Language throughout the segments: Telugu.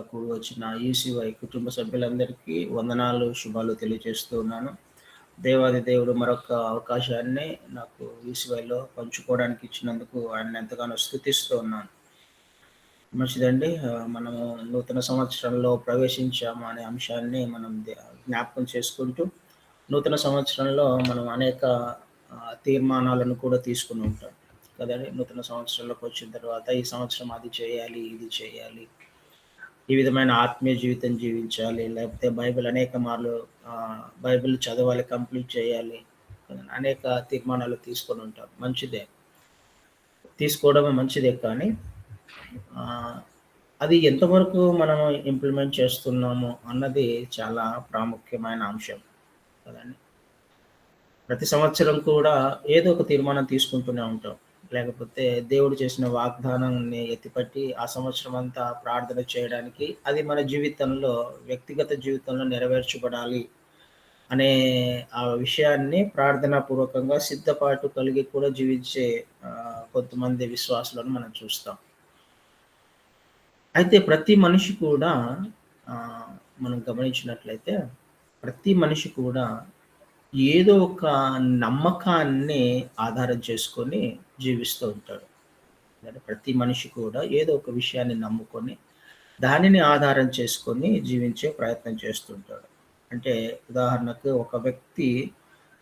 కూడి వచ్చిన ఈసీవై కుటుంబ సభ్యులందరికీ వందనాలు, శుభాలు తెలియజేస్తూ ఉన్నాను. దేవాది దేవుడు మరొక అవకాశాన్ని నాకు ఈసీవైలో పంచుకోవడానికి ఇచ్చినందుకు ఆయన్ని ఎంతగానో స్తుతిస్తూ ఉన్నాను. మంచిదండి. మనము నూతన సంవత్సరంలో ప్రవేశించాము అనే అంశాన్ని మనం జ్ఞాపకం చేసుకుంటూ, నూతన సంవత్సరంలో మనం అనేక తీర్మానాలను కూడా తీసుకొని ఉంటాం కదండీ. నూతన సంవత్సరంలోకి వచ్చిన తర్వాత ఈ సంవత్సరం అది చేయాలి, ఇది చేయాలి, ఈ విధమైన ఆత్మీయ జీవితం జీవించాలి, లేకపోతే బైబిల్ అనేక మార్లు బైబిల్ చదవాలి, కంప్లీట్ చేయాలి. అనేక తీర్మానాలు తీసుకొని ఉంటాం. మంచిదే. తీసుకోవడం మంచిదే కానీ అది ఎంతవరకు మనం ఇంప్లిమెంట్ చేస్తున్నాము అన్నది చాలా ప్రాముఖ్యమైన అంశం కదండీ. ప్రతి సంవత్సరం కూడా ఏదో ఒక తీర్మానం తీసుకుంటూనే ఉంటాం. లేకపోతే దేవుడు చేసిన వాగ్దానాన్ని ఎత్తిపట్టి ఆ సంవత్సరం అంతా ప్రార్థన చేయడానికి, అది మన జీవితంలో, వ్యక్తిగత జీవితంలో నెరవేర్చబడాలి అనే ఆ విషయాన్ని ప్రార్థనాపూర్వకంగా సిద్ధపాటు కలిగి కూడా జీవించే కొంతమంది విశ్వాసులను మనం చూస్తాం. అయితే ప్రతి మనిషి కూడా మనం గమనించినట్లయితే ప్రతి మనిషి కూడా ఏదో ఒక నమ్మకాన్ని ఆధారం చేసుకొని జీవిస్తూ ఉంటాడు. అంటే ప్రతి మనిషి కూడా ఏదో ఒక విషయాన్ని నమ్ముకొని, దానిని ఆధారం చేసుకొని జీవించే ప్రయత్నం చేస్తుంటాడు. అంటే ఉదాహరణకు ఒక వ్యక్తి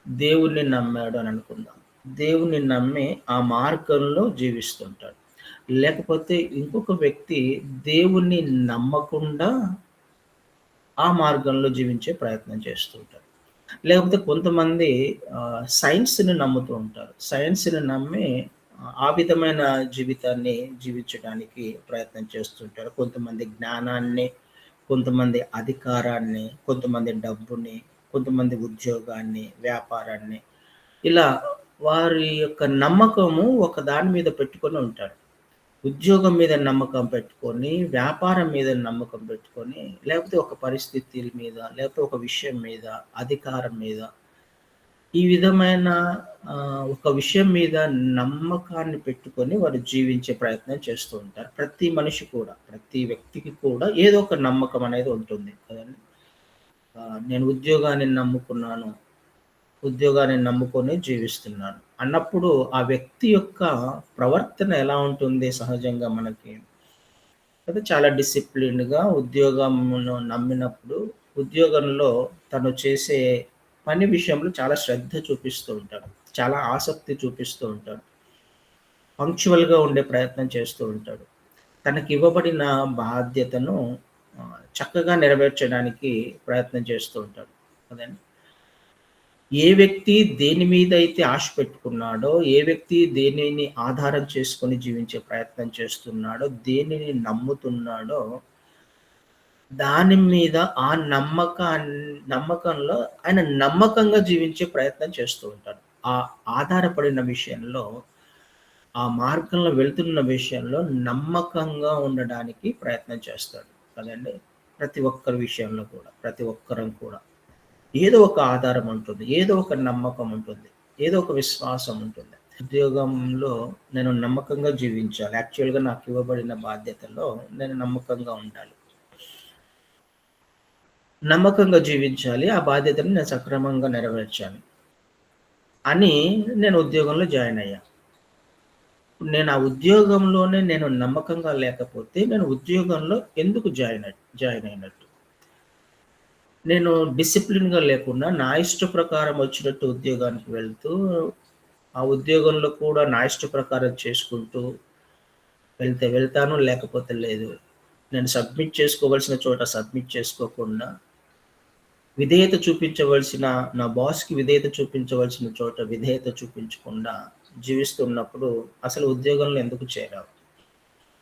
దేవుణ్ణి నమ్మాడు అని అనుకుందాం. దేవుణ్ణి నమ్మి ఆ మార్గంలో జీవిస్తుంటాడు. లేకపోతే ఇంకొక వ్యక్తి దేవుణ్ణి నమ్మకుండా ఆ మార్గంలో జీవించే ప్రయత్నం చేస్తూ ఉంటారు. లేకపోతే కొంతమంది సైన్స్‌ని నమ్ముతూ ఉంటారు. సైన్స్‌ని నమ్మి ఆ విధమైన జీవితాన్ని జీవించడానికి ప్రయత్నం చేస్తుంటారు. కొంతమంది జ్ఞానాన్ని, కొంతమంది అధికారాన్ని, కొంతమంది డబ్బుని, కొంతమంది ఉద్యోగాన్ని, వ్యాపారాన్ని, ఇలా వారి యొక్క నమ్మకము ఒక దాని మీద పెట్టుకొని ఉంటారు. ఉద్యోగం మీద నమ్మకం పెట్టుకొని, వ్యాపారం మీద నమ్మకం పెట్టుకొని, లేకపోతే ఒక పరిస్థితి మీద, లేకపోతే ఒక విషయం మీద, అధికారం మీద, ఈ విధమైన ఒక విషయం మీద నమ్మకాన్ని పెట్టుకొని వారు జీవించే ప్రయత్నం చేస్తూ ఉంటారు. ప్రతి మనిషి కూడా, ప్రతి వ్యక్తికి కూడా ఏదో ఒక నమ్మకం అనేది ఉంటుంది కదండీ. నేను ఉద్యోగాన్ని నమ్ముకున్నాను, ఉద్యోగాన్ని నమ్ముకొని జీవిస్తున్నాను అన్నప్పుడు ఆ వ్యక్తి యొక్క ప్రవర్తన ఎలా ఉంటుంది సహజంగా మనకి? అయితే చాలా డిసిప్లిన్డ్‌గా ఉద్యోగమును నమ్మినప్పుడు, ఉద్యోగంలో తను చేసే పని విషయంలో చాలా శ్రద్ధ చూపిస్తూ ఉంటాడు. చాలా ఆసక్తి చూపిస్తూ ఉంటాడు. పంక్చువల్‌గా ఉండే ప్రయత్నం చేస్తూ ఉంటాడు. తనకివ్వబడిన బాధ్యతను చక్కగా నెరవేర్చడానికి ప్రయత్నం చేస్తూ ఉంటాడు. కదండీ! ఏ వ్యక్తి దేని మీదైతే ఆశ పెట్టుకున్నాడో, ఏ వ్యక్తి దేనిని ఆధారం చేసుకొని జీవించే ప్రయత్నం చేస్తున్నాడో, దేనిని నమ్ముతున్నాడో, దాని మీద ఆ నమ్మకంలో ఆయన నమ్మకంగా జీవించే ప్రయత్నం చేస్తూ ఉంటాడు. ఆ ఆధారపడిన విషయంలో, ఆ మార్గంలో వెళ్తున్న విషయంలో నమ్మకంగా ఉండడానికి ప్రయత్నం చేస్తాడు కదండీ! ప్రతి ఒక్కరి విషయంలో కూడా, ప్రతి ఒక్కరం కూడా. ఏదో ఒక ఆధారం ఉంటుంది. ఏదో ఒక నమ్మకం ఉంటుంది. ఏదో ఒక విశ్వాసం ఉంటుంది. ఉద్యోగంలో నేను నమ్మకంగా జీవించాలి. యాక్చువల్‌గా నాకివ్వబడిన బాధ్యతలో నేను నమ్మకంగా ఉండాలి. నమ్మకంగా జీవించాలి. ఆ బాధ్యతను నేను సక్రమంగా నెరవేర్చాలి అని నేను ఉద్యోగంలో జాయిన్ అయ్యా. నేను ఆ ఉద్యోగంలోనే నేను నమ్మకంగా లేకపోతే నేను ఉద్యోగంలో ఎందుకు జాయిన్ అయినట్టు? నేను డిసిప్లిన్‌గా లేకుండా నా ఇష్ట ప్రకారం వచ్చినట్టు ఉద్యోగానికి వెళ్తూ, ఆ ఉద్యోగంలో కూడా నా ఇష్ట ప్రకారం చేసుకుంటూ వెళ్తే వెళ్తాను, లేకపోతే లేదు. నేను సబ్మిట్ చేసుకోవాల్సిన చోట సబ్మిట్ చేసుకోకుండా, విధేయత చూపించవలసిన నా బాస్‌కి విధేయత చూపించవలసిన చోట విధేయత చూపించకుండా జీవిస్తున్నప్పుడు అసలు ఉద్యోగంలో ఎందుకు చేరావు?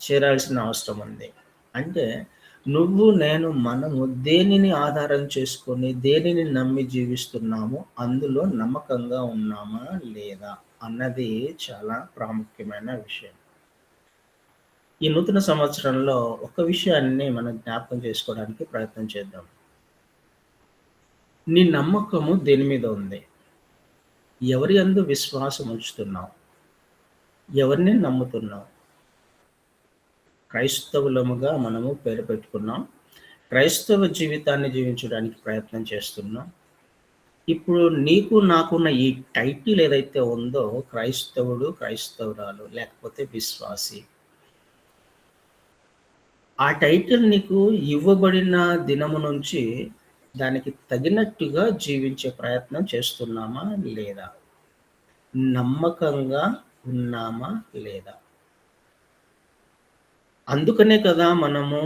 చేరాల్సిన అవసరం ఉంది. అంటే నువ్వు, నేను, మనము దేనిని ఆధారం చేసుకొని, దేనిని నమ్మి జీవిస్తున్నామో అందులో నమ్మకంగా ఉన్నామా లేదా అన్నది చాలా ప్రాముఖ్యమైన విషయం. ఈ నూతన సంవత్సరంలో ఒక విషయాన్ని మనం జ్ఞాపకం చేసుకోవడానికి ప్రయత్నం చేద్దాం. నీ నమ్మకము దేని మీద ఉంది? ఎవరి యందు విశ్వాసం ఉంచుతున్నావు? ఎవరిని నమ్ముతున్నావు? క్రైస్తవులముగా మనము పేరు పెట్టుకున్నాం. క్రైస్తవ జీవితాన్ని జీవించడానికి ప్రయత్నం చేస్తున్నాం. ఇప్పుడు నీకు నాకున్న ఈ టైటిల్ ఏదైతే ఉందో క్రైస్తవుడు, క్రైస్తవురాలు లేకపోతే విశ్వాసి. ఆ టైటిల్ నీకు ఇవ్వబడిన దినము నుంచి దానికి తగినట్టుగా జీవించే ప్రయత్నం చేస్తున్నామా లేదా? నమ్మకంగా ఉన్నామా లేదా? అందుకనే కదా మనము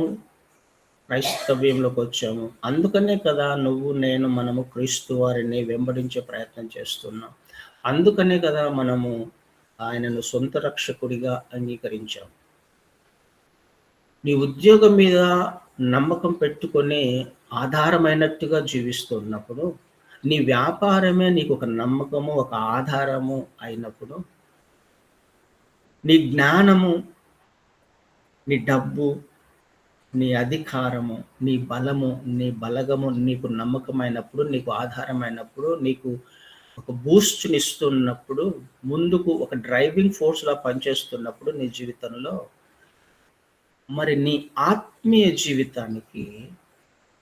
క్రైస్తవ్యంలోకొచ్చాము. అందుకనే కదా నువ్వు, నేను, మనము క్రీస్తు వారిని వెంబడించే ప్రయత్నం చేస్తున్నాం. అందుకనే కదా మనము ఆయనను సొంత రక్షకుడిగా అంగీకరించాం. నీ ఉద్యోగం మీద నమ్మకం పెట్టుకొని ఆధారమైనట్టుగా జీవిస్తున్నప్పుడు, నీ వ్యాపారమే నీకొక నమ్మకము, ఒక ఆధారము అయినప్పుడు, నీ జ్ఞానము, నీ డబ్బు, నీ అధికారము, నీ బలము, నీ బలగము నీకు నమ్మకమైనప్పుడు, నీకు ఆధారమైనప్పుడు, నీకు ఒక బూస్ట్‌నిస్తున్నప్పుడు, ముందుకు ఒక డ్రైవింగ్ ఫోర్స్‌లా పనిచేస్తున్నప్పుడు నీ జీవితంలో, మరి నీ ఆత్మీయ జీవితానికి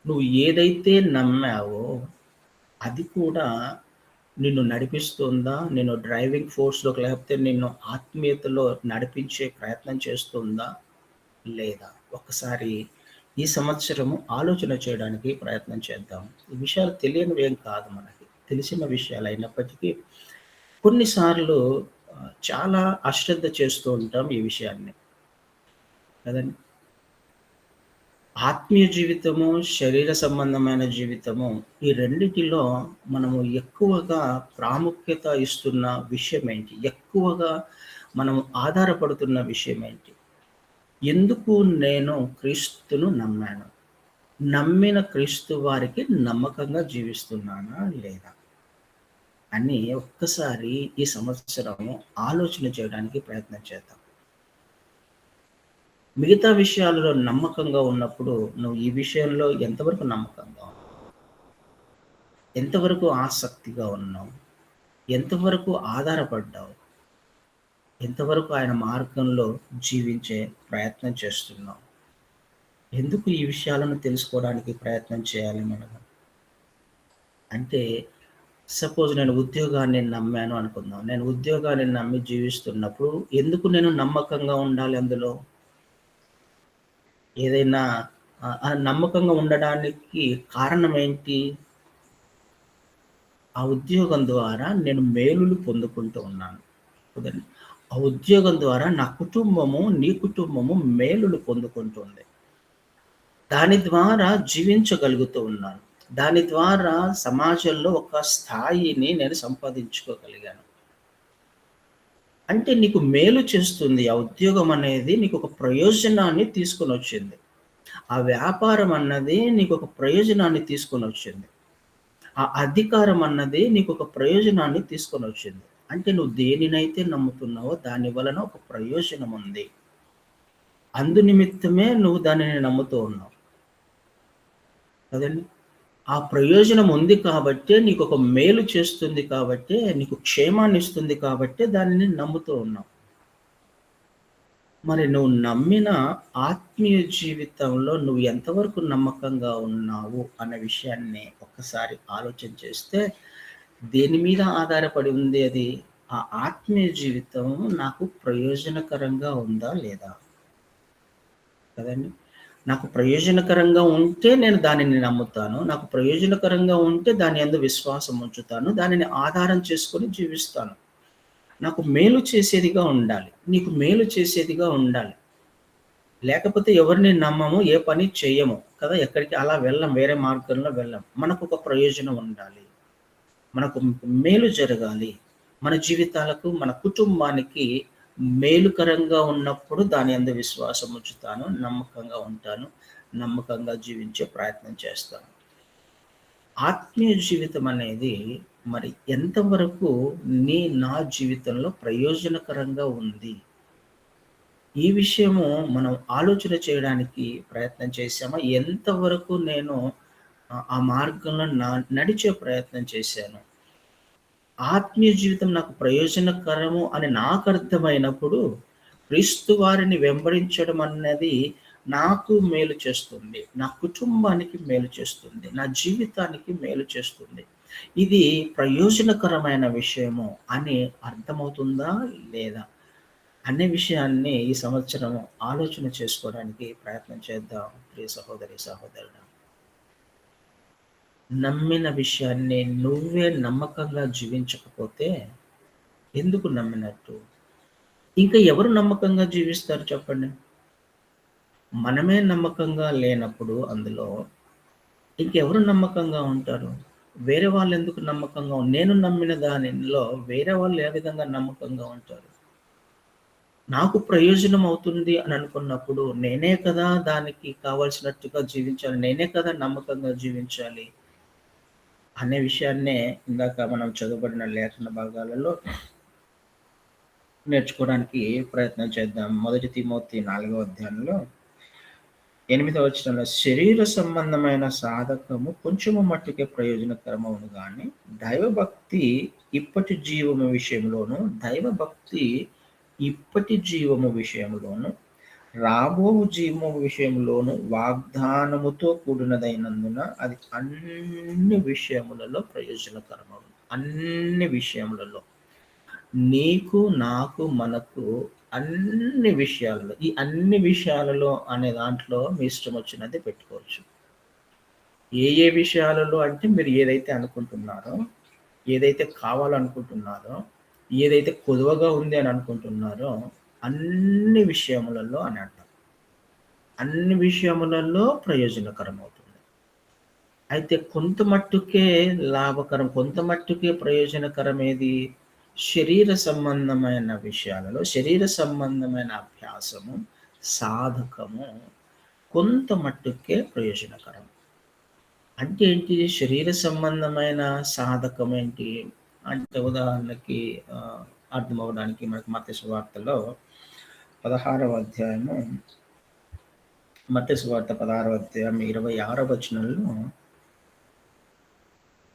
నువ్వు ఏదైతే నమ్మావో, అది కూడా నిన్ను నడిపిస్తుందా? నిన్ను డ్రైవింగ్ ఫోర్స్‌లోకి లేకపోతే నిన్ను ఆత్మీయతలో నడిపించే ప్రయత్నం చేస్తుందా? లేదా? ఒక్కసారి ఈ సంవత్సరము ఆలోచన చేయడానికి ప్రయత్నం చేద్దాం. ఈ విషయాలు తెలియనివేం కాదు మనకి. తెలిసిన విషయాలైనప్పటికీ కొన్నిసార్లు చాలా అశ్రద్ధ చేస్తూ ఉంటాం ఈ విషయాన్ని. కదండీ! ఆత్మీయ జీవితము, శరీర సంబంధమైన జీవితము ఈ రెండిటిలో మనము ఎక్కువగా ప్రాముఖ్యత ఇస్తున్న విషయమేంటి? ఎక్కువగా మనం ఆధారపడుతున్న విషయమేంటి? ఎందుకు నేను క్రీస్తును నమ్మాను? నమ్మిన క్రీస్తు వారికి నమ్మకంగా జీవిస్తున్నానా లేదా? అని ఒక్కసారి ఈ సంవత్సరము ఆలోచన చేయడానికి ప్రయత్నం చేద్దాం. మిగతా విషయాలలో నమ్మకంగా ఉన్నప్పుడు నువ్వు ఈ విషయంలో ఎంతవరకు నమ్మకంగా ఉన్నావు? ఎంతవరకు ఆసక్తిగా ఉన్నావు? ఎంతవరకు ఆధారపడ్డావు? ఎంతవరకు ఆయన మార్గంలో జీవించే ప్రయత్నం చేస్తున్నావు? ఎందుకు ఈ విషయాలను తెలుసుకోవడానికి ప్రయత్నం చేయాలి మనము? అంటే సపోజ్ నేను ఉద్యోగాన్ని నమ్మాను అనుకుందాం. నేను ఉద్యోగాన్ని నమ్మి జీవిస్తున్నప్పుడు ఎందుకు నేను నమ్మకంగా ఉండాలి అందులో? ఏదైనా ఆ నమ్మకంగా ఉండడానికి కారణం ఏంటి? ఆ ఉద్యోగం ద్వారా నేను మేలులు పొందుకుంటూ ఉన్నాను. కదండీ! ఆ ఉద్యోగం ద్వారా నా కుటుంబము, నీ కుటుంబము మేలులు పొందుకుంటుంది. దాని ద్వారా జీవించగలుగుతూ ఉన్నాను. దాని ద్వారా సమాజంలో ఒక స్థాయిని నేను సంపాదించుకోగలిగాను. అంటే నీకు మేలు చేస్తుంది. ఆ ఉద్యోగం అనేది నీకొక ప్రయోజనాన్ని తీసుకొనొచ్చింది. ఆ వ్యాపారం అన్నది నీకొక ప్రయోజనాన్ని తీసుకొనొచ్చింది. ఆ అధికారం అన్నది నీకొక ప్రయోజనాన్ని తీసుకొనొచ్చింది. అంటే నువ్వు దేనినైతే నమ్ముతున్నావో దాని వలన ఒక ప్రయోజనం ఉంది. అందు నిమిత్తమే నువ్వు దానిని నమ్ముతూ ఉన్నావు. కదండీ! ఆ ప్రయోజనం ఉంది కాబట్టే నీకొక మేలు చేస్తుంది కాబట్టే, నీకు క్షేమాన్నిస్తుంది కాబట్టే దానిని నమ్ముతూ ఉన్నావు. మరి నువ్వు నమ్మిన ఆత్మీయ జీవితంలో నువ్వు ఎంతవరకు నమ్మకంగా ఉన్నావు అన్న విషయాన్ని ఒక్కసారి ఆలోచన చేస్తే, దేని మీద ఆధారపడి ఉంది అది? ఆ ఆత్మీయ జీవితం నాకు ప్రయోజనకరంగా ఉందా లేదా? కదండీ! నాకు ప్రయోజనకరంగా ఉంటే నేను దానిని నమ్ముతాను. నాకు ప్రయోజనకరంగా ఉంటే దాని యందు విశ్వాసం ఉంచుతాను. దానిని ఆధారం చేసుకొని జీవిస్తాను. నాకు మేలు చేసేదిగా ఉండాలి. నీకు మేలు చేసేదిగా ఉండాలి. లేకపోతే ఎవరిని నమ్మము, ఏ పని చెయ్యము కదా! ఎక్కడికి అలా వెళ్ళం. వేరే మార్గంలో వెళ్ళం. మనకొక ప్రయోజనం ఉండాలి. మనకు మేలు జరగాలి. మన జీవితాలకు, మన కుటుంబానికి మేలుకరంగా ఉన్నప్పుడు దాని యందు విశ్వాసం ఉంచుతాను. నమ్మకంగా ఉంటాను. నమ్మకంగా జీవించే ప్రయత్నం చేస్తాను. ఆత్మీయ జీవితం అనేది మరి ఎంతవరకు నా జీవితంలో ప్రయోజనకరంగా ఉంది? ఈ విషయము మనం ఆలోచన చేయడానికి ప్రయత్నం చేశామా? ఎంతవరకు నేను ఆ మార్గంలో నడిచే ప్రయత్నం చేశాను? ఆత్మీయ జీవితం నాకు ప్రయోజనకరము అని నాకర్థమైనప్పుడు, క్రీస్తు వారిని వెంబడించడం అన్నది నాకు మేలు చేస్తుంది. నా కుటుంబానికి మేలు చేస్తుంది. నా జీవితానికి మేలు చేస్తుంది. ఇది ప్రయోజనకరమైన విషయము అని అర్థమవుతుందా? లేదా? అనే విషయాన్ని ఈ సంవత్సరం ఆలోచన చేసుకోవడానికి ప్రయత్నం చేద్దాం. ప్రియ సహోదరి, సహోదరుడా. నమ్మిన విషయాన్ని నువ్వే నమ్మకంగా జీవించకపోతే ఎందుకు నమ్మినట్టు? ఇంకా ఎవరు నమ్మకంగా జీవిస్తారు చెప్పండి? మనమే నమ్మకంగా లేనప్పుడు అందులో ఇంకెవరు నమ్మకంగా ఉంటారు? వేరే వాళ్ళెందుకు నమ్మకంగా నేను నమ్మిన దానిలో వేరే వాళ్ళు ఏ విధంగా నమ్మకంగా ఉంటారు? నాకు ప్రయోజనం అవుతుంది అని అనుకున్నప్పుడు నేనే కదా దానికి కావాల్సినట్టుగా జీవించాలి. నేనే కదా నమ్మకంగా జీవించాలి. అనే విషయాన్నే ఇందాక మనం చదువుబడిన లేఖన భాగాలలో నేర్చుకోవడానికి ప్రయత్నం చేద్దాం. మొదటి తిమోతి 4వ అధ్యాయంలో 8వ వచనంలో శరీర సంబంధమైన సాధకము కొంచెము మట్టుకే ప్రయోజనకరమవును గాని దైవభక్తి ఇప్పటి జీవము విషయంలోను దైవభక్తి ఇప్పటి జీవము విషయంలోను రాబో జీవము విషయంలోను వాగ్దానముతో కూడినదైనందున అది అన్ని విషయములలో ప్రయోజనకరమవును. అన్ని విషయములలో నీకు, నాకు, మనకు అన్ని విషయాలలో, ఈ అన్ని విషయాలలో అనే దాంట్లో మీ ఇష్టం వచ్చినది పెట్టుకోవచ్చు. ఏ ఏ విషయాలలో అంటే మీరు ఏదైతే అనుకుంటున్నారో, ఏదైతే కావాలనుకుంటున్నారో, ఏదైతే కొదువగా ఉంది అని అనుకుంటున్నారో, అన్ని విషయములలో అని అర్థం. అన్ని విషయములలో ప్రయోజనకరమవుతుంది. అయితే కొంత మట్టుకే లాభకరం, కొంత మట్టుకే ప్రయోజనకరం ఏది? శరీర సంబంధమైన విషయాలలో, శరీర సంబంధమైన అభ్యాసము, సాధకము కొంత మట్టుకే ప్రయోజనకరం. అంటే ఏంటి? శరీర సంబంధమైన సాధకం ఏంటి? అంటే ఉదాహరణకి అర్థమవ్వడానికి మనకు మత్తయి సువార్తలో 16వ అధ్యాయము మత్తయి సువార్త 16వ అధ్యాయం 26వ వచనంలో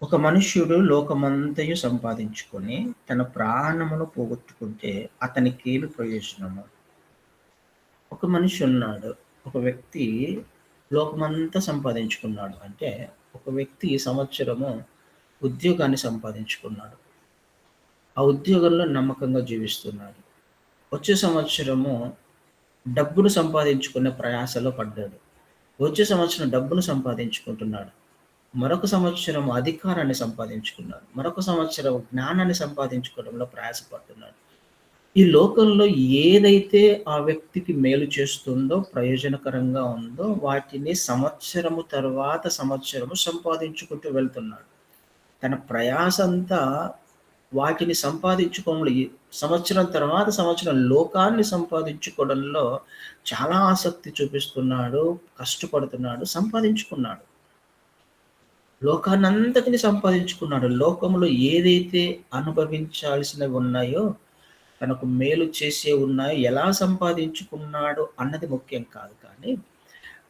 ఒక మనుష్యుడు లోకమంతయు సంపాదించుకొని తన ప్రాణమును పోగొట్టుకుంటే అతనికేమి ప్రయోజనము? ఒక మనిషి ఉన్నాడు. ఒక వ్యక్తి లోకమంతా సంపాదించుకున్నాడు. అంటే ఒక వ్యక్తి ఈ సంవత్సరము ఉద్యోగాన్ని సంపాదించుకున్నాడు. ఆ ఉద్యోగంలో నమ్మకంగా జీవిస్తున్నాడు. వచ్చే సంవత్సరము డబ్బును సంపాదించుకునే ప్రయాసలో పడ్డాడు. వచ్చే సంవత్సరం డబ్బును సంపాదించుకుంటున్నాడు. మరొక సంవత్సరం అధికారాన్ని సంపాదించుకున్నాడు. మరొక సంవత్సరం జ్ఞానాన్ని సంపాదించుకోవడంలో ప్రయాసపడుతున్నాడు. ఈ లోకంలో ఏదైతే ఆ వ్యక్తికి మేలు చేస్తుందో, ప్రయోజనకరంగా ఉందో వాటిని సంవత్సరము తర్వాత సంవత్సరము సంపాదించుకుంటూ వెళ్తున్నాడు. తన ప్రయాసంతా వాటిని సంపాదించుకోవడంలో సంవత్సరం తర్వాత సంవత్సరం లోకాన్ని సంపాదించుకోవడంలో చాలా ఆసక్తి చూపిస్తున్నాడు, కష్టపడుతున్నాడు, సంపాదించుకున్నాడు. లోకాన్నంతటిని సంపాదించుకున్నాడు. లోకంలో ఏదైతే అనుభవించాల్సినవి ఉన్నాయో, తనకు మేలు చేసే ఉన్నాయో, ఎలా సంపాదించుకున్నాడు అన్నది ముఖ్యం కాదు. కానీ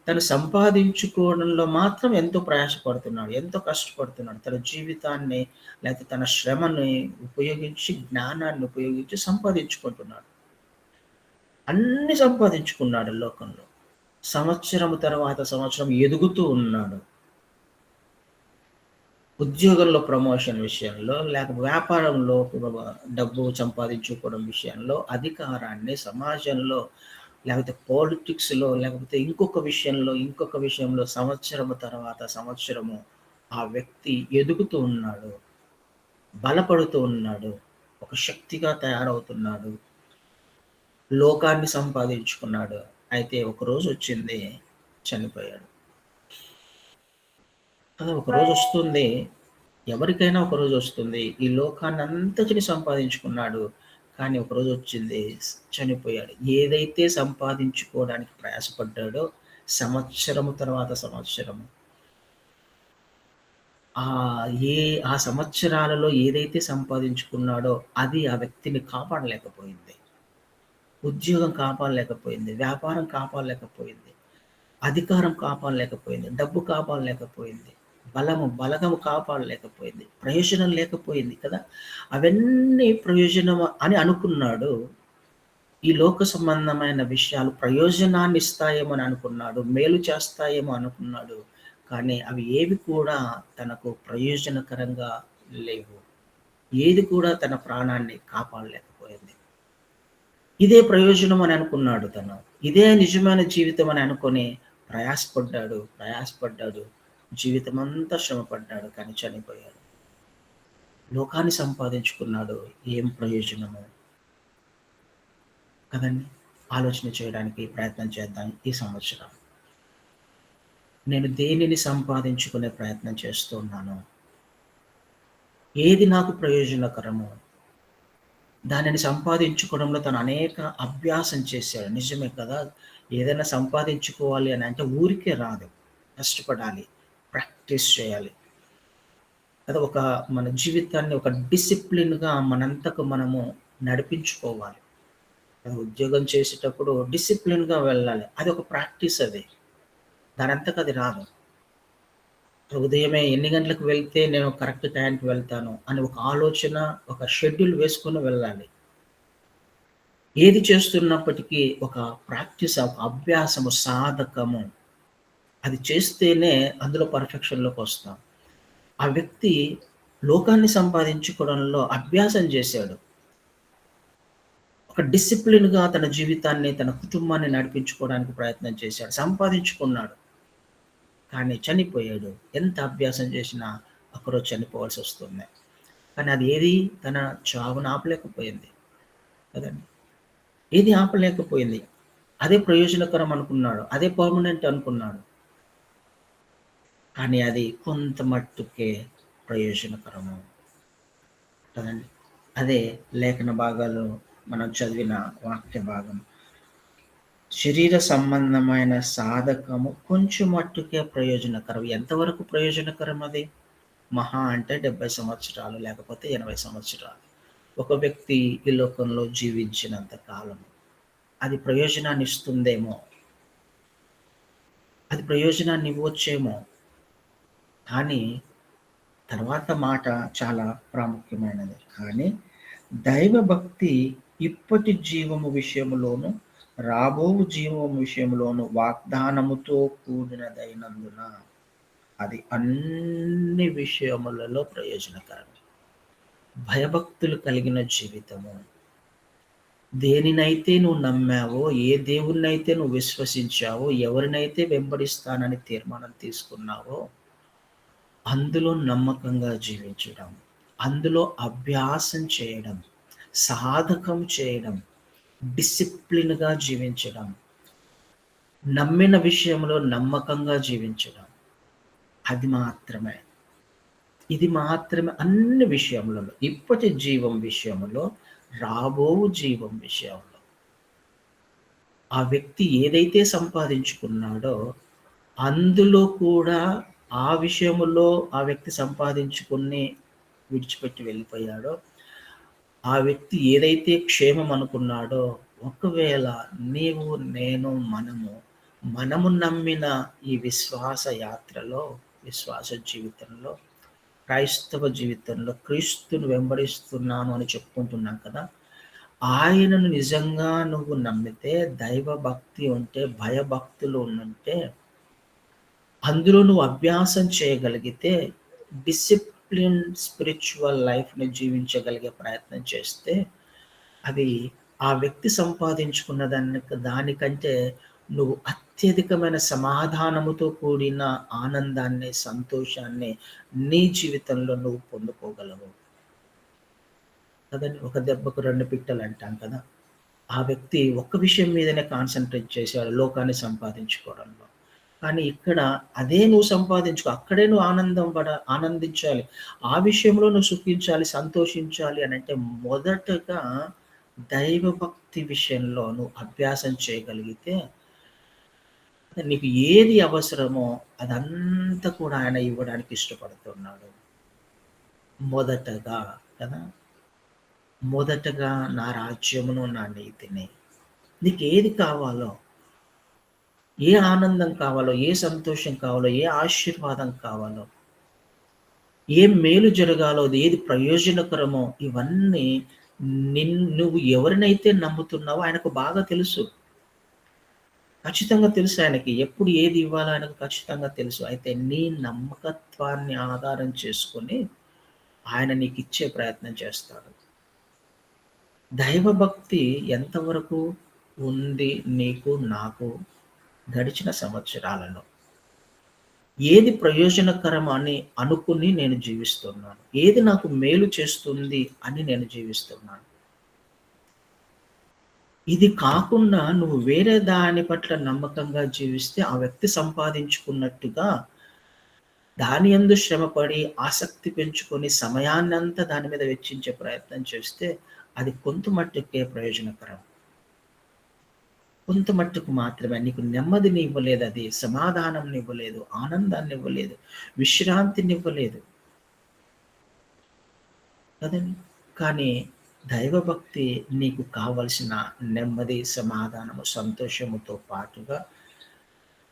తను సంపాదించుకోవడంలో మాత్రం ఎంతో ప్రయాసపడుతున్నాడు, ఎంతో కష్టపడుతున్నాడు. తన జీవితాన్ని లేకపోతే తన శ్రమని ఉపయోగించి, జ్ఞానాన్ని ఉపయోగించి సంపాదించుకుంటున్నాడు. అన్నీ సంపాదించుకున్నాడు లోకంలో. సంవత్సరం తర్వాత సంవత్సరం ఎదుగుతూ ఉన్నాడు. ఉద్యోగంలో ప్రమోషన్ విషయంలో, లేకపోతే వ్యాపారంలో డబ్బు సంపాదించుకోవడం విషయంలో, అధికారాన్ని సమాజంలో, లేకపోతే పాలిటిక్స్‌లో, లేకపోతే ఇంకొక విషయంలో సంవత్సరము తర్వాత సంవత్సరము ఆ వ్యక్తి ఎదుగుతూ ఉన్నాడు. బలపడుతూ ఉన్నాడు. ఒక శక్తిగా తయారవుతున్నాడు. లోకాన్ని సంపాదించుకున్నాడు. అయితే ఒకరోజొచ్చింది చనిపోయాడు. ఒకరోజొస్తుంది. ఎవరికైనా ఒకరోజొస్తుంది. ఈ లోకాన్నంతటిని సంపాదించుకున్నాడు. కానీ ఒకరోజొచ్చింది చనిపోయాడు. ఏదైతే సంపాదించుకోవడానికి ప్రయాసపడ్డాడో సంవత్సరము తర్వాత సంవత్సరము ఏ ఆ సంవత్సరాలలో ఏదైతే సంపాదించుకున్నాడో అది ఆ వ్యక్తిని కాపాడలేకపోయింది. ఉద్యోగం కాపాడలేకపోయింది. వ్యాపారం కాపాడలేకపోయింది. అధికారం కాపాడలేకపోయింది. డబ్బు కాపాడలేకపోయింది. బలగము కాపాడలేకపోయింది. ప్రయోజనం లేకపోయింది కదా! అవన్నీ ప్రయోజనం అని అనుకున్నాడు. ఈ లోక సంబంధమైన విషయాలు ప్రయోజనాన్ని ఇస్తాయేమో అని అనుకున్నాడు. మేలు చేస్తాయేమో అనుకున్నాడు. కానీ అవి ఏవి కూడా తనకు ప్రయోజనకరంగా లేవు. ఏది కూడా తన ప్రాణాన్ని కాపాడలేకపోయింది. ఇదే ప్రయోజనం అని అనుకున్నాడు తను. ఇదే నిజమైన జీవితం అని అనుకోని ప్రయాసపడ్డాడు. జీవితమంతా శ్రమపడ్డాడు. కానీ చనిపోయాడు. లోకాన్ని సంపాదించుకున్నాడు. ఏం ప్రయోజనము? కదండీ! ఆలోచన చేయడానికి ప్రయత్నం చేద్దాం ఈ సంవత్సరం. నేను దేనిని సంపాదించుకునే ప్రయత్నం చేస్తూ ఉన్నాను? ఏది నాకు ప్రయోజనకరము? దానిని సంపాదించుకోవడంలో తను అనేక అభ్యాసం చేశాడు. నిజమే కదా! ఏదైనా సంపాదించుకోవాలి అని అంటే ఊరికే రాదు. కష్టపడాలి. ప్రాక్టీస్ చేయాలి. అది మన జీవితాన్ని ఒక డిసిప్లిన్‌గా మనంతకు మనము నడిపించుకోవాలి. అది ఉద్యోగం చేసేటప్పుడు డిసిప్లిన్‌గా వెళ్ళాలి. అది ఒక ప్రాక్టీస్ అది. దానంతట అది రాదు. ఉదయమే ఎన్ని గంటలకు వెళ్తే నేను కరెక్ట్ టైంకి వెళ్తాను అని ఒక ఆలోచన, ఒక షెడ్యూల్ వేసుకొని వెళ్ళాలి. ఏది చేస్తున్నప్పటికీ ఒక ప్రాక్టీస్, ఒక అభ్యాసము, సాధకము అది చేస్తేనే అందులో పర్ఫెక్షన్‌లోకొస్తాం. ఆ వ్యక్తి లోకాన్ని సంపాదించుకోవడంలో అభ్యాసం చేశాడు. ఒక డిసిప్లిన్‌గా తన జీవితాన్ని, తన కుటుంబాన్ని నడిపించుకోవడానికి ప్రయత్నం చేశాడు. సంపాదించుకున్నాడు. కానీ చనిపోయాడు. ఎంత అభ్యాసం చేసినా ఒకరోజు చనిపోవాల్సొస్తుంది. కానీ అది ఏది తన చావును ఆపలేకపోయింది. కదండీ! ఏది ఆపలేకపోయింది. అదే ప్రయోజనకరం అనుకున్నాడు. అదే పర్మనెంట్ అనుకున్నాడు. కానీ అది కొంత మట్టుకే ప్రయోజనకరము. కదండీ! అదే లేఖన భాగాలు మనం చదివిన వాక్య భాగం. శరీర సంబంధమైన సాధకము కొంచెం మట్టుకే ప్రయోజనకరం. ఎంతవరకు ప్రయోజనకరం అది? మహా అంటే 70 సంవత్సరాలు లేకపోతే 80 సంవత్సరాలు. ఒక వ్యక్తి ఈ లోకంలో జీవించినంత కాలం. అది ప్రయోజనాన్ని ఇస్తుందేమో! అది ప్రయోజనాన్ని ఇవ్వచ్చేమో! కానీ తర్వాత మాట చాలా ప్రాముఖ్యమైనది. కానీ దైవభక్తి ఇప్పటి జీవము విషయములోను, రాబోవు జీవము విషయంలోను వాగ్దానముతో కూడినదైనందున అది అన్ని విషయములలో ప్రయోజనకరం. భయభక్తులు కలిగిన జీవితము. దేనినైతే నువ్వు నమ్మావో, ఏ దేవుడినైతే నువ్వు విశ్వసించావో, ఎవరినైతే వెంబడిస్తానని తీర్మానం తీసుకున్నావో, అందులో నమ్మకంగా జీవించడం, అందులో అభ్యాసం చేయడం, సాధకం చేయడం, డిసిప్లిన్‌గా జీవించడం, నమ్మిన విషయంలో నమ్మకంగా జీవించడం. అది మాత్రమే. ఇది మాత్రమే అన్ని విషయములలో. ఇప్పటి జీవం విషయములో, రాబోవు జీవం విషయంలో. ఆ వ్యక్తి ఏదైతే సంపాదించుకున్నాడో, అందులో కూడా ఆ విషయములో ఆ వ్యక్తి సంపాదించుకొని విడిచిపెట్టి వెళ్ళిపోయాడో, ఆ వ్యక్తి ఏదైతే క్షేమం అనుకున్నాడో, ఒకవేళ నీవు, నేను, మనము నమ్మిన ఈ విశ్వాస యాత్రలో, విశ్వాస జీవితంలో, క్రైస్తవ జీవితంలో క్రీస్తుని వెంబడిస్తున్నాను అని చెప్పుకుంటున్నాం కదా! ఆయనను నిజంగా నువ్వు నమ్మితే, దైవ భక్తి ఉంటే, భయభక్తులు ఉంటే, అందులో నువ్వు అభ్యాసం చేయగలిగితే, డిసిప్లిన్ స్పిరిచ్యువల్ లైఫ్‌ని జీవించగలిగే ప్రయత్నం చేస్తే, అది ఆ వ్యక్తి సంపాదించుకున్న దానికంటే నువ్వు అత్యధికమైన సమాధానముతో కూడిన ఆనందాన్ని, సంతోషాన్ని నీ జీవితంలో నువ్వు పొందుకోగలవు. కదండీ! ఒక దెబ్బకు 2 పిట్టలు అంటాం కదా! ఆ వ్యక్తి ఒక్క విషయం మీదనే కాన్సంట్రేట్ చేశాడు లోకాన్ని సంపాదించుకోవడంలో. కానీ ఇక్కడ అదే నువ్వు సంపాదించుకో. అక్కడే నువ్వు ఆనందించాలి. ఆ విషయంలో నువ్వు సుఖించాలి, సంతోషించాలి అనంటే మొదటగా దైవభక్తి విషయంలో నువ్వు అభ్యాసం చేయగలిగితే నీకు ఏది అవసరమో అదంతా కూడా ఆయన ఇవ్వడానికి ఇష్టపడుతున్నాడు. మొదటగా కదా! మొదటగా నా రాజ్యమును, నా నీతిని. నీకేది కావాలో, ఏ ఆనందం కావాలో, ఏ సంతోషం కావాలో, ఏ ఆశీర్వాదం కావాలో, ఏ మేలు జరగాలో, ఏది ప్రయోజనకరమో ఇవన్నీ నువ్వు ఎవరినైతే నమ్ముతున్నావో ఆయనకు బాగా తెలుసు. ఖచ్చితంగా తెలుసు ఆయనకి. ఎప్పుడు ఏది ఇవ్వాలో ఆయనకు ఖచ్చితంగా తెలుసు. అయితే నీ నమ్మకత్వాన్ని ఆధారం చేసుకొని ఆయన నీకిచ్చే ప్రయత్నం చేస్తాడు. దైవభక్తి ఎంతవరకు ఉంది నీకు, నాకు గడిచిన సంవత్సరాలలో? ఏది ప్రయోజనకరం అని అనుకుని నేను జీవిస్తున్నాను? ఏది నాకు మేలు చేస్తుంది అని నేను జీవిస్తున్నాను? ఇది కాకుండా నువ్వు వేరే దాని పట్ల నమ్మకంగా జీవిస్తే ఆ వ్యక్తి సంపాదించుకున్నట్టుగా దాని యందు శ్రమపడి, ఆసక్తి పెంచుకొని సమయాన్నంతా దాని మీద వెచ్చించే ప్రయత్నం చేస్తే అది కొంత మట్టుకే ప్రయోజనకరం. కొంత మట్టుకు మాత్రమే. నీకు నెమ్మదినివ్వలేదది, సమాధానంనివ్వలేదు, ఆనందాన్నివ్వలేదు, విశ్రాంతినివ్వలేదు. కదండీ! కానీ దైవభక్తి నీకు కావలసిన నెమ్మది, సమాధానము, సంతోషముతో పాటుగా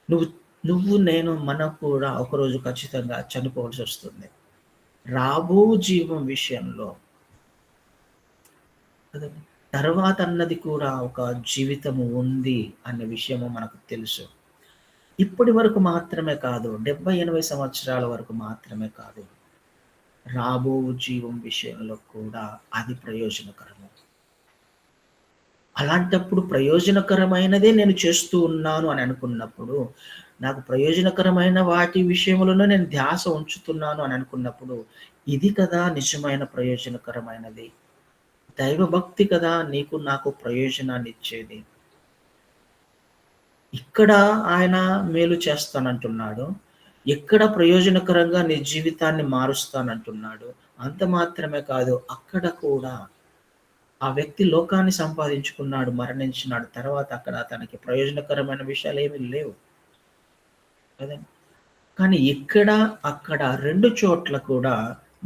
నువ్వు నువ్వు నేను మనం కూడా ఒకరోజు ఖచ్చితంగా చనిపోవాల్సొస్తుంది. రాబో జీవం విషయంలో కదండీ! తర్వాత అన్నది కూడా ఒక జీవితము ఉంది అనే విషయము మనకు తెలుసు. ఇప్పటి వరకు మాత్రమే కాదు, 70, 80 సంవత్సరాల వరకు మాత్రమే కాదు. రాబో జీవం విషయంలో కూడా అది ప్రయోజనకరము. అలాంటప్పుడు ప్రయోజనకరమైనదే నేను చేస్తూ ఉన్నాను అని అనుకున్నప్పుడు, నాకు ప్రయోజనకరమైన వాటి విషయంలోనే నేను ధ్యాస ఉంచుతున్నాను అని అనుకున్నప్పుడు, ఇది కదా నిజమైన ప్రయోజనకరమైనది. దైవభక్తి కదా నీకు నాకు ప్రయోజనాన్నిచ్చేది. ఇక్కడ ఆయన మేలు చేస్తానంటున్నాడు. ఎక్కడ ప్రయోజనకరంగా నీ జీవితాన్ని మారుస్తానంటున్నాడు. అంత మాత్రమే కాదు, అక్కడ కూడా ఆ వ్యక్తి లోకాన్ని సంపాదించుకున్నాడు, మరణించినాడు. తర్వాత అక్కడ తనకి ప్రయోజనకరమైన విషయాలేమి లేవు. కదండీ! కానీ ఇక్కడ, అక్కడ 2 చోట్ల కూడా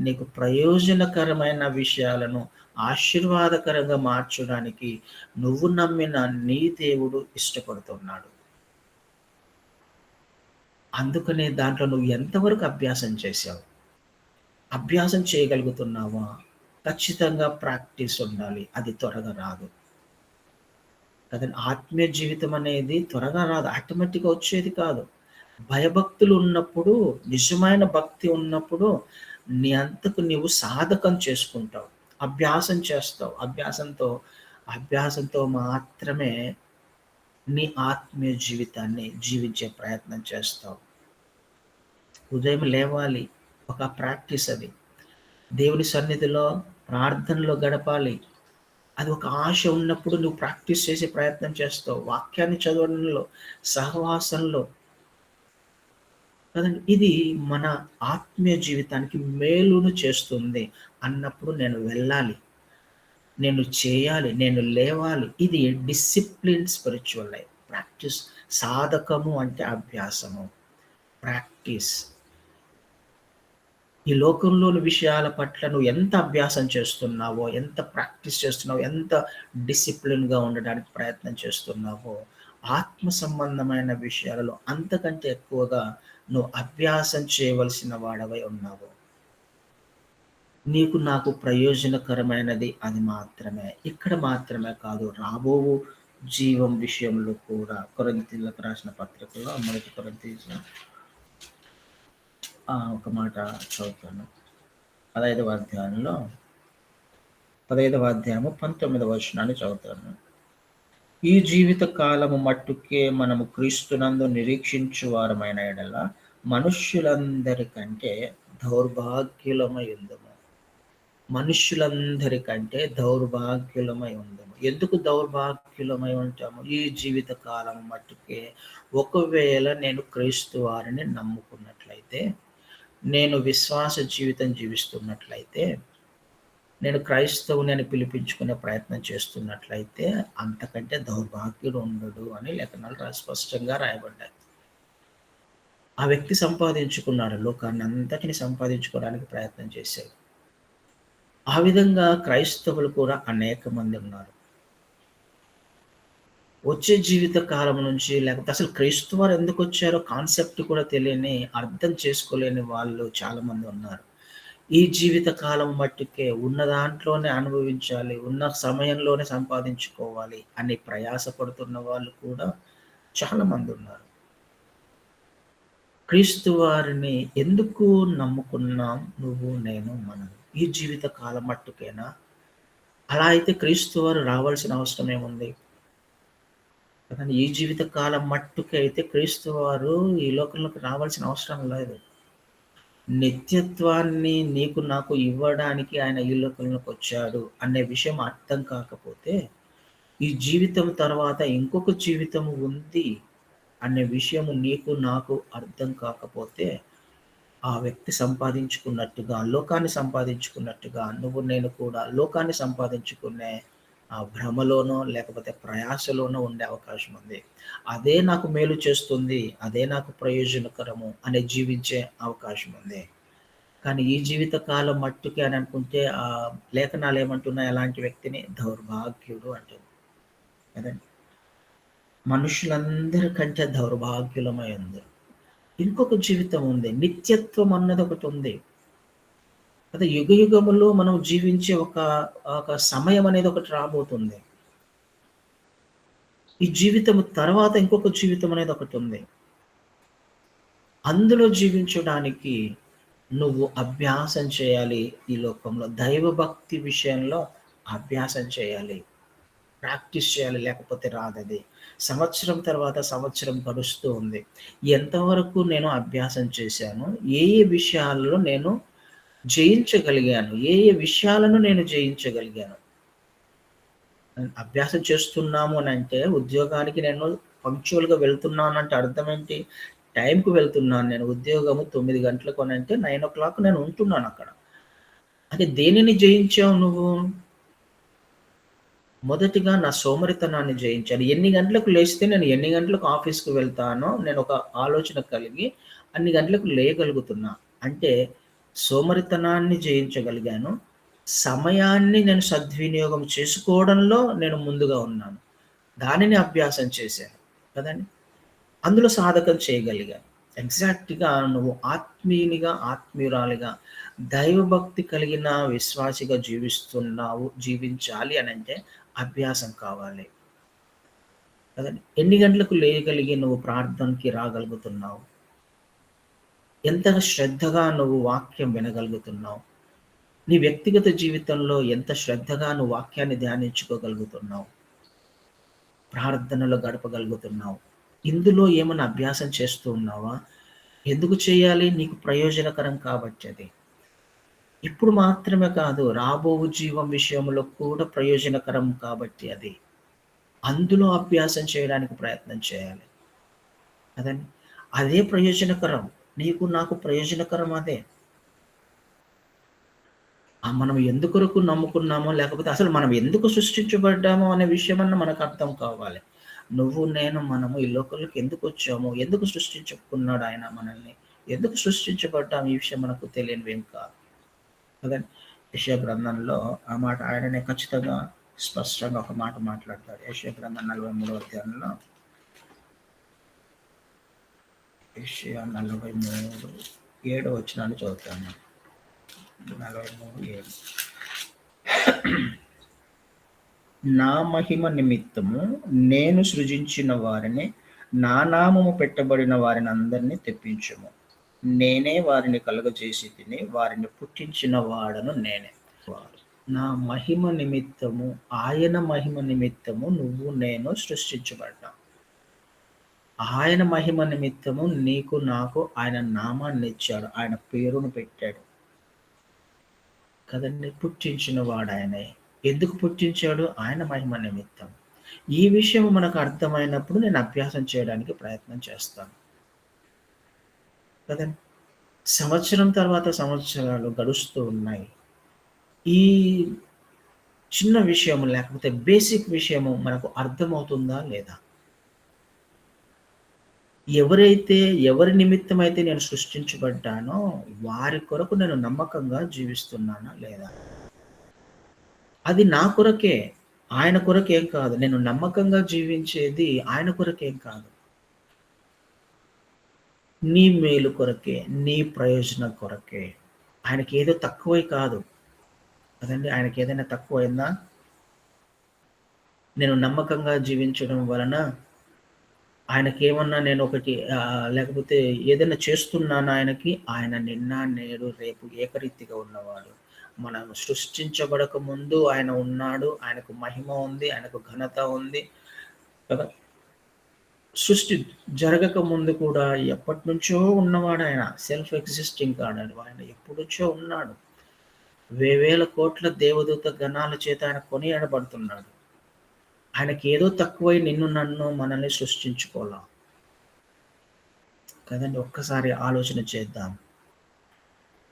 నీకు ప్రయోజనకరమైన విషయాలను ఆశీర్వాదకరంగా మార్చడానికి నువ్వు నమ్మిన నీ దేవుడు ఇష్టపడుతున్నాడు. అందుకనే దాంట్లో నువ్వు ఎంతవరకు అభ్యాసం చేశావు? అభ్యాసం చేయగలుగుతున్నావా? ఖచ్చితంగా ప్రాక్టీస్ ఉండాలి. అది త్వరగా రాదు. కదండీ! ఆత్మీయ జీవితం అనేది త్వరగా రాదు. ఆటోమేటిక్‌గా వచ్చేది కాదు. భయభక్తులు ఉన్నప్పుడు, నిజమైన భక్తి ఉన్నప్పుడు, నీ అంతకు నీవు సాధకం చేసుకుంటావు. అభ్యాసం చేస్తావు. అభ్యాసంతో మాత్రమే నీ ఆత్మీయ జీవితాన్ని జీవించే ప్రయత్నం చేస్తావు. ఉదయం లేవాలి. ఒక ప్రాక్టీస్ అది. దేవుని సన్నిధిలో ప్రార్థనలో గడపాలి. అది ఒక ఆశ ఉన్నప్పుడు నువ్వు ప్రాక్టీస్ చేసే ప్రయత్నం చేస్తావు. వాక్యాన్ని చదవడంలో, సహవాసంలో కదండీ! ఇది మన ఆత్మీయ జీవితానికి మేలును చేస్తుంది అన్నప్పుడు నేను వెళ్ళాలి. నేను చేయాలి. నేను లేవాలి. ఇది డిసిప్లిన్ స్పిరిచ్యువల్ లైఫ్. ప్రాక్టీస్ సాధకము అంటే అభ్యాసము. ప్రాక్టీస్. ఈ లోకంలోని విషయాల పట్ల నువ్వు ఎంత అభ్యాసం చేస్తున్నావో, ఎంత ప్రాక్టీస్ చేస్తున్నావో, ఎంత డిసిప్లిన్‌గా ఉండడానికి ప్రయత్నం చేస్తున్నావో, ఆత్మ సంబంధమైన విషయాలలో అంతకంటే ఎక్కువగా నువ్వు అభ్యాసం చేయవలసిన వాడవై ఉన్నావు. నీకు నాకు ప్రయోజనకరమైనది అది మాత్రమే. ఇక్కడ మాత్రమే కాదు, రాబోవు జీవం విషయంలో కూడా కొరింథీయులకు రాసిన పత్రికలో మొదటి కొరింథీ ఒక మాట చదువుతాను. 15వ అధ్యాయంలో 15వ అధ్యాయము 19వ వచనాన్ని చదువుతాను. ఈ జీవిత కాలము మట్టుకే మనము క్రీస్తునందు నిరీక్షించు వారమైన యెడల మనుష్యులందరికంటే దౌర్భాగ్యులమై ఉందుము. మనుష్యులందరికంటే దౌర్భాగ్యులమై ఉందుము. ఎందుకు దౌర్భాగ్యులమై ఉంటాము? ఈ జీవిత కాలం మట్టుకే ఒకవేళ నేను క్రీస్తు వారిని నమ్ముకున్నట్లయితే, నేను విశ్వాస జీవితం జీవిస్తున్నట్లయితే, నేను క్రైస్తవుని అని పిలిపించుకునే ప్రయత్నం చేస్తున్నట్లయితే, అంతకంటే దౌర్భాగ్యుడు ఉండడు అని లేఖనాలు స్పష్టంగా రాయబడ్డాయి. ఆ వ్యక్తి సంపాదించుకున్నాడు. లోకాన్నంతటిని సంపాదించుకోవడానికి ప్రయత్నం చేశాడు. ఆ విధంగా క్రైస్తవులు కూడా అనేక మంది ఉన్నారు. వచ్చే జీవిత కాలం నుంచి లేకపోతే అసలు క్రీస్తు వారు ఎందుకొచ్చారో కాన్సెప్ట్ కూడా తెలియని, అర్థం చేసుకోలేని వాళ్ళు చాలామంది ఉన్నారు. ఈ జీవిత కాలం మట్టుకే ఉన్న దాంట్లోనే అనుభవించాలి, ఉన్న సమయంలోనే సంపాదించుకోవాలి అని ప్రయాస పడుతున్న వాళ్ళు కూడా చాలా మందున్నారు. క్రీస్తు వారిని ఎందుకు నమ్ముకున్నాం నువ్వు, నేను, మనం? ఈ జీవిత కాలం మట్టుకేనా? అలా అయితే క్రీస్తు వారు రావాల్సిన అవసరం ఏముంది? కదండీ! ఈ జీవిత కాలం మట్టుకైతే క్రీస్తు వారు ఈ లోకంలోకి రావాల్సిన అవసరం లేదు. నిత్యత్వాన్ని నీకు నాకు ఇవ్వడానికి ఆయన ఈ లోకంలోకొచ్చాడు అనే విషయం అర్థం కాకపోతే, ఈ జీవితం తర్వాత ఇంకొక జీవితం ఉంది అనే విషయం నీకు నాకు అర్థం కాకపోతే, ఆ వ్యక్తి సంపాదించుకున్నట్టుగా, లోకాన్ని సంపాదించుకున్నట్టుగా, నువ్వు నేను కూడా లోకాన్ని సంపాదించుకునే ఆ భ్రమలోనో, లేకపోతే ప్రయాసలోనో ఉండే అవకాశం ఉంది. అదే నాకు మేలు చేస్తుంది, అదే నాకు ప్రయోజనకరము అని జీవించే అవకాశం ఉంది. కానీ ఈ జీవిత కాలం మట్టుకే అని అనుకుంటే లేఖనాలు ఏమంటున్నాయి అలాంటి వ్యక్తిని? దౌర్భాగ్యుడు అంటుంది. కదండీ! మనుషులందరికంటే దౌర్భాగ్యులమై ఉంది. ఇంకొక జీవితం ఉంది. నిత్యత్వం అన్నదొకటుంది. అదే యుగయుగములో మనం జీవించే ఒక సమయం అనేది ఒకటి రాబోతుంది. ఈ జీవితము తర్వాత ఇంకొక జీవితం అనేది ఒకటుంది. అందులో జీవించడానికి నువ్వు అభ్యాసం చేయాలి ఈ లోకంలో. దైవభక్తి విషయంలో అభ్యాసం చేయాలి. ప్రాక్టీస్ చేయాలి. లేకపోతే రాదది. సంవత్సరం తర్వాత సంవత్సరం గడుస్తూ ఉంది. ఎంతవరకు నేను అభ్యాసం చేశాను? ఏ ఏ విషయాల్లో నేను జయించగలిగాను? ఏ ఏ విషయాలను నేను జయించగలిగాను? అభ్యాసం చేస్తున్నాము అనంటే ఉద్యోగానికి నేను పంక్చువల్‌గా వెళ్తున్నానంటే అర్థమేంటి? టైంకి వెళ్తున్నాను నేను. ఉద్యోగము 9 గంటలకు అనంటే 9:00 నేను ఉంటున్నానక్కడ. అంటే దేనిని జయించావు నువ్వు? మొదటిగా నా సోమరితనాన్ని జయించాలి. ఎన్ని గంటలకు లేస్తే నేను ఎన్ని గంటలకు ఆఫీస్‌కి వెళ్తానో నేనొక ఆలోచన కలిగి అన్ని గంటలకు లేయగలుగుతున్నా. అంటే సోమరితనాన్ని జయించగలిగాను. సమయాన్ని నేను సద్వినియోగం చేసుకోవడంలో నేను ముందుగా ఉన్నాను. దానిని అభ్యాసం చేశాను. కదండీ! అందులో సాధకం చేయగలిగాను. ఎగ్జాక్ట్‌గా నువ్వు ఆత్మీయునిగా, ఆత్మీయురాలిగా, దైవభక్తి కలిగిన విశ్వాసిగా జీవిస్తున్నావు, జీవించాలి అనంటే అభ్యాసం కావాలి. కదండీ! ఎన్ని గంటలకు లేయగలిగి నువ్వు ప్రార్థనకి రాగలుగుతున్నావు? ఎంత శ్రద్ధగా నువ్వు వాక్యం వినగలుగుతున్నావు? నీ వ్యక్తిగత జీవితంలో ఎంత శ్రద్ధగా నువ్వు వాక్యాన్ని ధ్యానించుకోగలుగుతున్నావు? ప్రార్థనలో గడపగలుగుతున్నావు? ఇందులో ఏమన్నా అభ్యాసం చేస్తూ ఉన్నావా? ఎందుకు చేయాలి? నీకు ప్రయోజనకరం కాబట్టి అది. ఇప్పుడు మాత్రమే కాదు, రాబోవు జీవం విషయంలో కూడా ప్రయోజనకరం కాబట్టి అది. అందులో అభ్యాసం చేయడానికి ప్రయత్నం చేయాలి. కదండీ! అదే ప్రయోజనకరం. నీకు నాకు ప్రయోజనకరం అదే. మనం ఎందుకొరకు నమ్ముకున్నామో, లేకపోతే అసలు మనం ఎందుకు సృష్టించబడ్డామో అనే విషయమన్నా మనకు అర్థం కావాలి. నువ్వు, నేను, మనము ఈ లోకంలోకి ఎందుకొచ్చాము? ఎందుకు సృష్టించుకున్నాడు ఆయన మనల్ని? ఎందుకు సృష్టించబడ్డాం? ఈ విషయం మనకు తెలియనివేం కాదు. కదండీ! యెషయా గ్రంథంలో ఆ మాట ఆయననే ఖచ్చితంగా స్పష్టంగా ఒక మాట మాట్లాడతాడు. యెషయా గ్రంథం 43వ అధ్యాయంలో యెషయా 43 7వ వచనాన్ని చదువుతాను. 43:7 నా మహిమ నిమిత్తము నేను సృజించిన వారిని, నా నామము పెట్టబడిన వారినందరిని తెప్పించుము. నేనే వారిని కలుగజేసి తిని, వారిని పుట్టించిన వాడను నేనే. నా మహిమ నిమిత్తము, ఆయన మహిమ నిమిత్తము నువ్వు నేను సృష్టించబడ్డాం. ఆయన మహిమ నిమిత్తము నీకు నాకు ఆయన నామాన్నిచ్చాడు. ఆయన పేరును పెట్టాడు. కదండీ! పుట్టించిన వాడాయనే. ఎందుకు పుట్టించాడు? ఆయన మహిమ నిమిత్తం. ఈ విషయం మనకు అర్థమైనప్పుడు నేను అభ్యాసం చేయడానికి ప్రయత్నం చేస్తాను. కదండీ! సంవత్సరం తర్వాత సంవత్సరాలు గడుస్తూ ఉన్నాయి. ఈ చిన్న విషయము లేకపోతే బేసిక్ విషయము మనకు అర్థమవుతుందా లేదా? ఎవరి నిమిత్తమైతే నేను సృష్టించబడ్డానో వారి కొరకు నేను నమ్మకంగా జీవిస్తున్నానా లేదా? అది నా కొరకే. ఆయన కొరకేం కాదు. నేను నమ్మకంగా జీవించేది ఆయన కొరకేం కాదు. నీ మేలు కొరకే, నీ ప్రయోజనం కొరకే. ఆయనకేదో తక్కువై కాదు కదండీ! ఆయనకేదైనా తక్కువయిందా? నేను నమ్మకంగా జీవించడం వలన ఆయనకేమన్నా నేనొకటి లేకపోతే ఏదైనా చేస్తున్నానా ఆయనకి? ఆయన నిన్న, నేడు, రేపు ఏకరీతిగా ఉన్నవాడు. మనం సృష్టించబడక ముందు ఆయన ఉన్నాడు. ఆయనకు మహిమ ఉంది. ఆయనకు ఘనత ఉంది. కదా! సృష్టి జరగక ముందు కూడా ఎప్పటినుంచో ఉన్నవాడాయన. సెల్ఫ్ ఎగ్జిస్టింగ్ గాడ్ ఆయన ఎప్పుడుంచో ఉన్నాడు. వేవేల కోట్ల దేవదూత గణాల చేత ఆయన కొనియాడబడుతున్నాడు. ఆయనకేదో తక్కువై నిన్ను, నన్ను, మనల్ని సృష్టించుకోలా. కదండీ! ఒక్కసారి ఆలోచన చేద్దాం.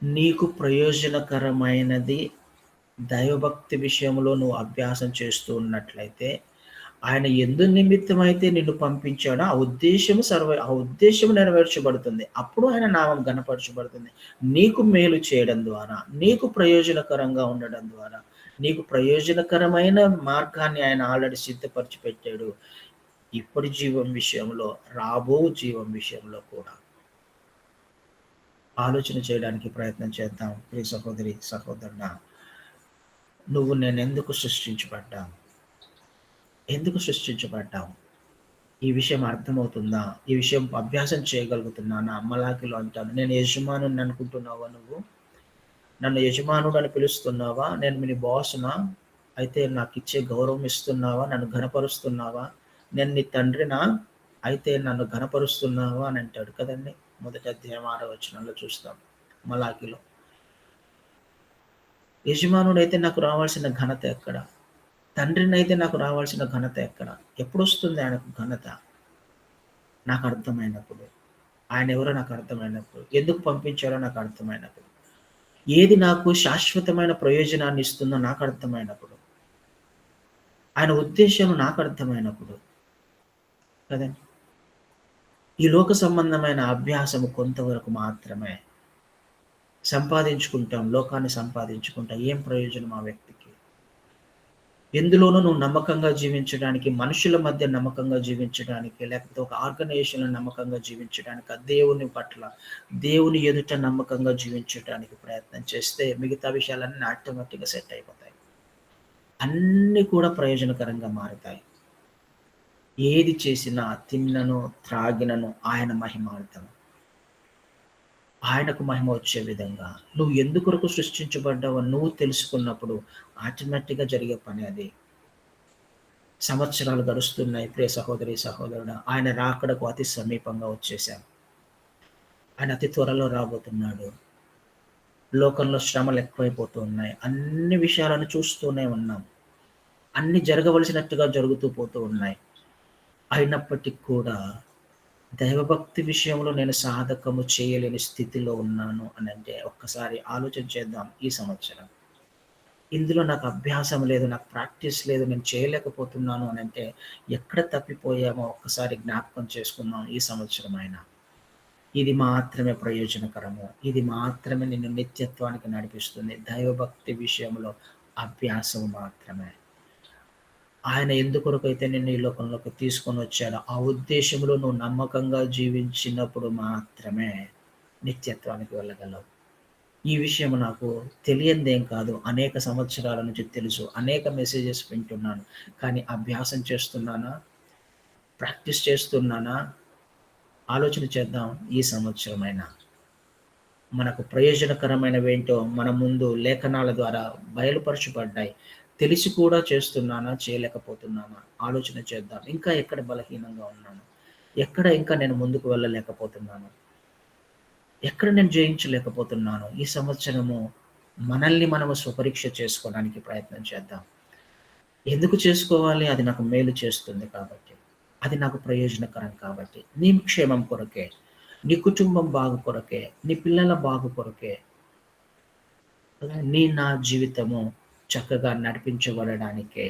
నీకు ప్రయోజనకరమైనది దైవభక్తి విషయంలో నువ్వు అభ్యాసం చేస్తూ ఉన్నట్లయితే, ఆయన ఎందు నిమిత్తమైతే నిన్ను పంపించాడో ఆ ఉద్దేశ్యం నెరవేర్చబడుతుంది. అప్పుడు ఆయన నామం ఘనపరచబడుతుంది. నీకు మేలు చేయడం ద్వారా, నీకు ప్రయోజనకరంగా ఉండడం ద్వారా, నీకు ప్రయోజనకరమైన మార్గాన్ని ఆయన ఆల్రెడీ సిద్ధపరిచి పెట్టాడు. ఇప్పటి జీవం విషయంలో, రాబో జీవం విషయంలో కూడా. ఆలోచన చేయడానికి ప్రయత్నం చేద్దాం. ప్రియ సహోదరి, సహోదరుడా, నేనెందుకు సృష్టించబడ్డాను? ఎందుకు సృష్టించబడ్డావు? ఈ విషయం అర్థమవుతుందా? ఈ విషయం అభ్యాసం చేయగలుగుతున్నానా? మలాకిలో అంటాను. నేను యజమానుడిని అనుకుంటున్నావా నువ్వు? నన్ను యజమానుడు అని పిలుస్తున్నావా? నేను మీ బాస్‌నా? అయితే నాకిచ్చే గౌరవం ఇస్తున్నావా? నన్ను ఘనపరుస్తున్నావా? నేను నీ తండ్రినా? అయితే నన్ను ఘనపరుస్తున్నావా అని అంటాడు కదండీ! మొదటి అధ్యాయం 6వ వచనంలో చూస్తాం. మలాకిలో. యజమానుడైతే నాకు రావాల్సిన ఘనత ఎక్కడ? తండ్రినైతే నాకు రావాల్సిన ఘనత ఎక్కడ? ఎప్పుడొస్తుంది ఆయనకు ఘనత? నాకు అర్థమైనప్పుడు. ఆయనెవరో నాకు అర్థమైనప్పుడు. ఎందుకు పంపించారో నాకు అర్థమైనప్పుడు. ఏది నాకు శాశ్వతమైన ప్రయోజనాన్ని ఇస్తుందో నాకు అర్థమైనప్పుడు. ఆయన ఉద్దేశ్యం నాకు అర్థమైనప్పుడు. కదండీ! ఈ లోక సంబంధమైన అభ్యాసము కొంతవరకు మాత్రమే. సంపాదించుకుంటాం, లోకాన్ని సంపాదించుకుంటాం. ఏం ప్రయోజనం ఆ వ్యక్తికి? ఎందులోనూ నువ్వు నమ్మకంగా జీవించడానికి, మనుషుల మధ్య నమ్మకంగా జీవించడానికి, లేకపోతే ఒక ఆర్గనైజేషన్‌లో నమ్మకంగా జీవించడానికి, దేవుని పట్ల, దేవుని ఎదుట నమ్మకంగా జీవించడానికి ప్రయత్నం చేస్తే, మిగతా విషయాలన్నీ ఆటోమేటిక్‌గా సెట్ అయిపోతాయి. అన్నీ కూడా ప్రయోజనకరంగా మారుతాయి. ఏది చేసినా, తిన్నను, త్రాగినను ఆయన మహిమార్థం. ఆయనకు మహిమ వచ్చే విధంగా నువ్వు ఎందుకొరకు సృష్టించబడ్డావో నువ్వు తెలుసుకున్నప్పుడు ఆటోమేటిక్‌గా జరిగే పని అది. సంవత్సరాలు గడుస్తున్నాయి ప్రియ సహోదరి, సహోదరుడా. ఆయన రాకడకు అతి సమీపంగా వచ్చేసాం. ఆయన అతి త్వరలో రాబోతున్నాడు. లోకంలో శ్రమలు ఎక్కువైపోతూ ఉన్నాయి. అన్ని విషయాలను చూస్తూనే ఉన్నాం. అన్నీ జరగవలసినట్టుగా జరుగుతూ పోతూ ఉన్నాయి. అయినప్పటికి కూడా దైవభక్తి విషయంలో నేను సాధకము చేయలేని స్థితిలో ఉన్నాను అనంటే ఒక్కసారి ఆలోచన చేద్దాం ఈ సంవత్సరం. ఇందులో నాకు అభ్యాసం లేదు, నాకు ప్రాక్టీస్ లేదు, నేను చేయలేకపోతున్నాను అనంటే ఎక్కడ తప్పిపోయామో ఒక్కసారి జ్ఞాపకం చేసుకుందాం ఈ సంవత్సరమైనా. ఇది మాత్రమే ప్రయోజనకరము. ఇది మాత్రమే నిన్ను నిత్యత్వానికి నడిపిస్తుంది. దైవభక్తి విషయంలో అభ్యాసం మాత్రమే. ఆయన ఎందుకొరకైతే నిన్ను ఈ లోకంలోకి తీసుకొనొచ్చాడో, ఆ ఉద్దేశంలో నువ్వు నమ్మకంగా జీవించినప్పుడు మాత్రమే నిత్యత్వానికి వెళ్ళగలవు. ఈ విషయం నాకు తెలియనిదేం కాదు. అనేక సంవత్సరాల నుంచి తెలుసు. అనేక మెసేజెస్ వింటున్నాను. కానీ అభ్యాసం చేస్తున్నానా? ప్రాక్టీస్ చేస్తున్నానా? ఆలోచన చేద్దాం ఈ సంవత్సరమైనా. మనకు ప్రయోజనకరమైనవేంటో మన ముందు లేఖనాల ద్వారా బయలుపరచబడ్డాయి. తెలిసి కూడా చేస్తున్నానా? చేయలేకపోతున్నానా? ఆలోచన చేద్దాం. ఇంకా ఎక్కడ బలహీనంగా ఉన్నాను? ఎక్కడ ఇంకా నేను ముందుకు వెళ్ళలేకపోతున్నాను? ఎక్కడ నేను జయించలేకపోతున్నాను? ఈ సంవత్సరము మనల్ని మనము స్వపరీక్ష చేసుకోవడానికి ప్రయత్నం చేద్దాం. ఎందుకు చేసుకోవాలి? అది నాకు మేలు చేస్తుంది కాబట్టి. అది నాకు ప్రయోజనకరం కాబట్టి. నీ క్షేమం కొరకే, నీ కుటుంబం బాగు కొరకే, నీ పిల్లల బాగు కొరకే. నా జీవితము చక్కగా నడిపించబడడానికే,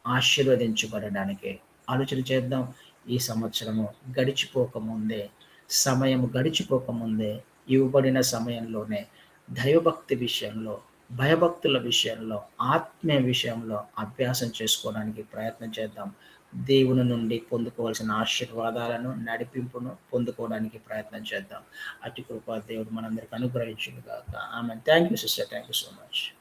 ఆశీర్వదించబడడానికే. ఆలోచన చేద్దాం. ఈ సంవత్సరము గడిచిపోకముందే, సమయం గడిచిపోకముందే, ఇవ్వబడిన సమయంలోనే దైవభక్తి విషయంలో, భయభక్తుల విషయంలో, ఆత్మీయ విషయంలో అభ్యాసం చేసుకోవడానికి ప్రయత్నం చేద్దాం. దేవుని నుండి పొందుకోవాల్సిన ఆశీర్వాదాలను, నడిపింపును పొందుకోవడానికి ప్రయత్నం చేద్దాం. అట్టి కృప దేవుడు మనందరికి అనుగ్రహించును గాక. Amen. Thank you sister. Thank you so much.